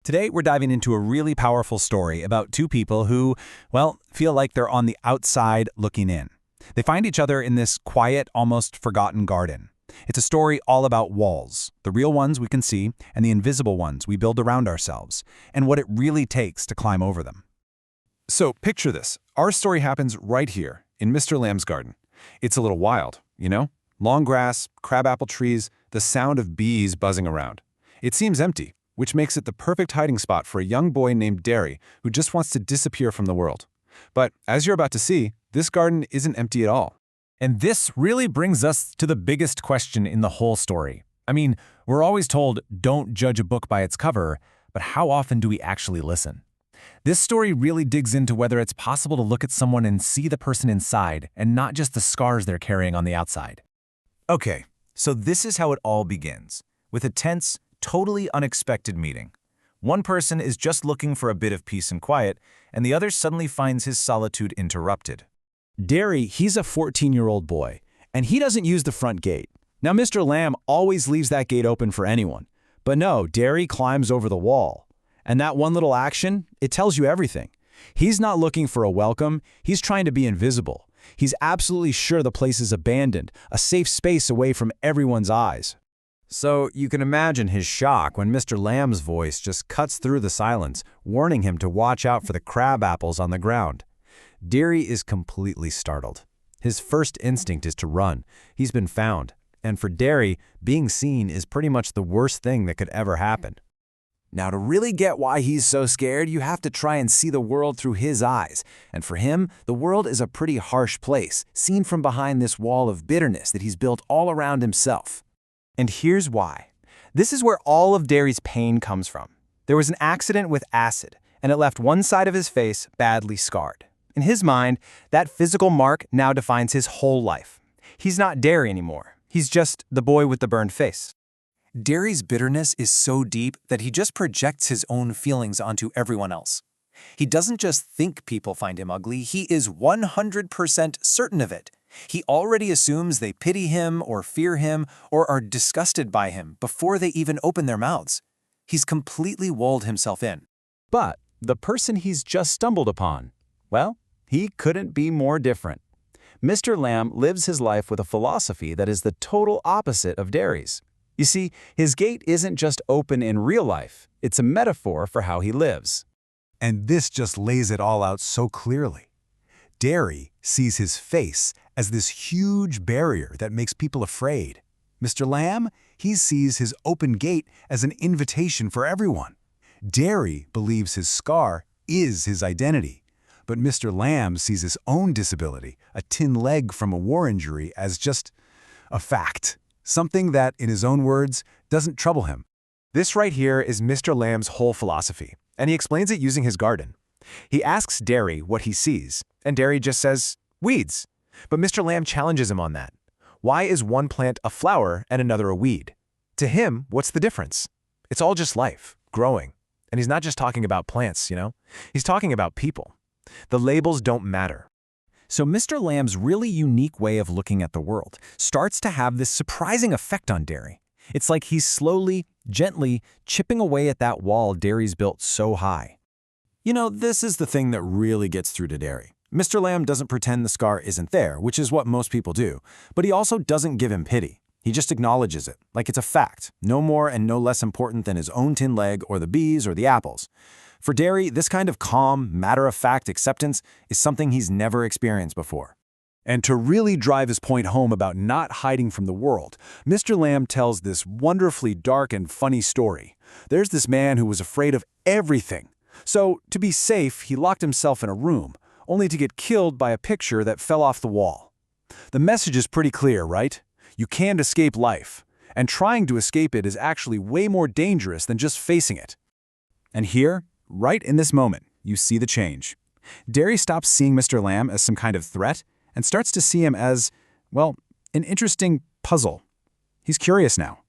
Today, we're diving into a really powerful story about two people who, well, feel like they're on the outside looking in. They find each other in this quiet, almost forgotten garden. It's a story all about walls, the real ones we can see and the invisible ones we build around ourselves, and what it really takes to climb over them. So picture this. Our story happens right here in Mr. Lamb's garden. It's a little wild, you know? Long grass, crabapple trees, the sound of bees buzzing around. It seems empty, which makes it the perfect hiding spot for a young boy named Derry who just wants to disappear from the world. But as you're about to see, this garden isn't empty at all. And this really brings us to the biggest question in the whole story. I mean, we're always told, don't judge a book by its cover, but how often do we actually listen? This story really digs into whether it's possible to look at someone and see the person inside and not just the scars they're carrying on the outside. Okay, so this is how it all begins, with a tense, totally unexpected meeting. One person is just looking for a bit of peace and quiet, and the other suddenly finds his solitude interrupted. Derry, he's a 14-year-old boy, and he doesn't use the front gate. Now, Mr. Lamb always leaves that gate open for anyone. But no, Derry climbs over the wall. And that one little action, it tells you everything. He's not looking for a welcome, he's trying to be invisible. He's absolutely sure the place is abandoned, a safe space away from everyone's eyes. So you can imagine his shock when Mr. Lamb's voice just cuts through the silence, warning him to watch out for the crab apples on the ground. Derry is completely startled. His first instinct is to run. He's been found. And for Derry, being seen is pretty much the worst thing that could ever happen. Now, to really get why he's so scared, you have to try and see the world through his eyes. And for him, the world is a pretty harsh place, seen from behind this wall of bitterness that he's built all around himself. And here's why. This is where all of Derry's pain comes from. There was an accident with acid, and it left one side of his face badly scarred. In his mind, that physical mark now defines his whole life. He's not Derry anymore. He's just the boy with the burned face. Derry's bitterness is so deep that he just projects his own feelings onto everyone else. He doesn't just think people find him ugly, he is 100% certain of it. He already assumes they pity him or fear him or are disgusted by him before they even open their mouths. He's completely walled himself in. But the person he's just stumbled upon, well, he couldn't be more different. Mr. Lamb lives his life with a philosophy that is the total opposite of Derry's. You see, his gate isn't just open in real life, it's a metaphor for how he lives. And this just lays it all out so clearly. Derry sees his face as this huge barrier that makes people afraid. Mr. Lamb, he sees his open gate as an invitation for everyone. Derry believes his scar is his identity. But Mr. Lamb sees his own disability, a tin leg from a war injury, as just a fact. Something that, in his own words, doesn't trouble him. This right here is Mr. Lamb's whole philosophy, and he explains it using his garden. He asks Derry what he sees, and Derry just says, weeds. But Mr. Lamb challenges him on that. Why is one plant a flower and another a weed? To him, what's the difference? It's all just life, growing. And he's not just talking about plants, you know? He's talking about people. The labels don't matter. So Mr. Lamb's really unique way of looking at the world starts to have this surprising effect on Derry. It's like he's slowly, gently chipping away at that wall Derry's built so high. You know, this is the thing that really gets through to Derry. Mr. Lamb doesn't pretend the scar isn't there, which is what most people do, but he also doesn't give him pity. He just acknowledges it, like it's a fact, no more and no less important than his own tin leg or the bees or the apples. For Derry, this kind of calm, matter-of-fact acceptance is something he's never experienced before. And to really drive his point home about not hiding from the world, Mr. Lamb tells this wonderfully dark and funny story. There's this man who was afraid of everything. So, to be safe, he locked himself in a room, only to get killed by a picture that fell off the wall. The message is pretty clear, right? You can't escape life. And trying to escape it is actually way more dangerous than just facing it. And here, right in this moment, you see the change. Derry stops seeing Mr. Lamb as some kind of threat and starts to see him as, well, an interesting puzzle. He's curious now.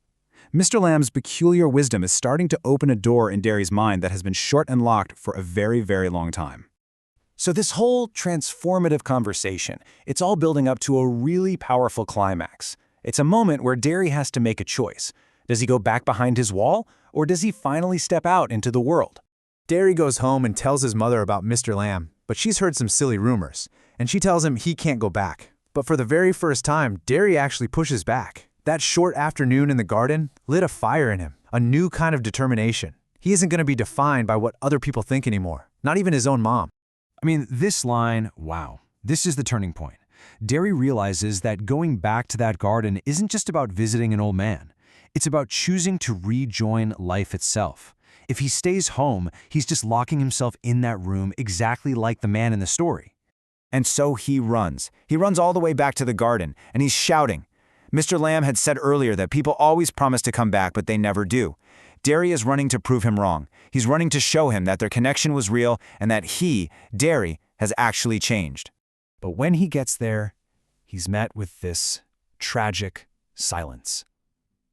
Mr. Lamb's peculiar wisdom is starting to open a door in Derry's mind that has been short and locked for a very, very long time. So this whole transformative conversation, it's all building up to a really powerful climax. It's a moment where Derry has to make a choice. Does he go back behind his wall, Or does he finally step out into the world? Derry goes home and tells his mother about Mr. Lamb, but she's heard some silly rumors, and she tells him he can't go back. But for the very first time, Derry actually pushes back. That short afternoon in the garden lit a fire in him, a new kind of determination. He isn't going to be defined by what other people think anymore, not even his own mom. I mean, this line, wow, this is the turning point. Derry realizes that going back to that garden isn't just about visiting an old man. It's about choosing to rejoin life itself. If he stays home, he's just locking himself in that room exactly like the man in the story. And so he runs. He runs all the way back to the garden, and he's shouting. Mr. Lamb had said earlier that people always promise to come back, but they never do. Derry is running to prove him wrong. He's running to show him that their connection was real and that he, Derry, has actually changed. But when he gets there, he's met with this tragic silence.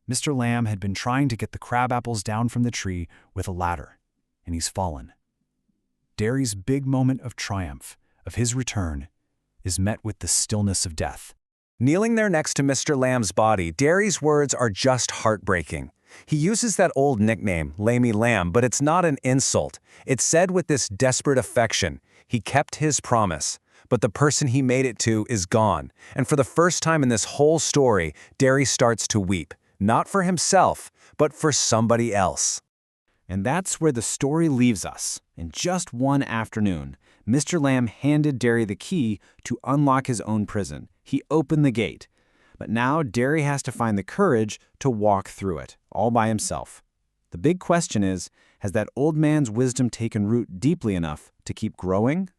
Mr. Lamb had been trying to get the crab apples down from the tree with a ladder, and he's fallen. Derry's big moment of triumph, of his return, is met with the stillness of death. Kneeling there next to Mr. Lamb's body, Derry's words are just heartbreaking. He uses that old nickname, Lamey Lamb, but it's not an insult. It's said with this desperate affection. He kept his promise, but the person he made it to is gone. And for the first time in this whole story, Derry starts to weep. Not for himself, but for somebody else. And that's where the story leaves us. In just one afternoon, Mr. Lamb handed Derry the key to unlock his own prison. He opened the gate. But now Derry has to find the courage to walk through it, all by himself. The big question is, has that old man's wisdom taken root deeply enough to keep growing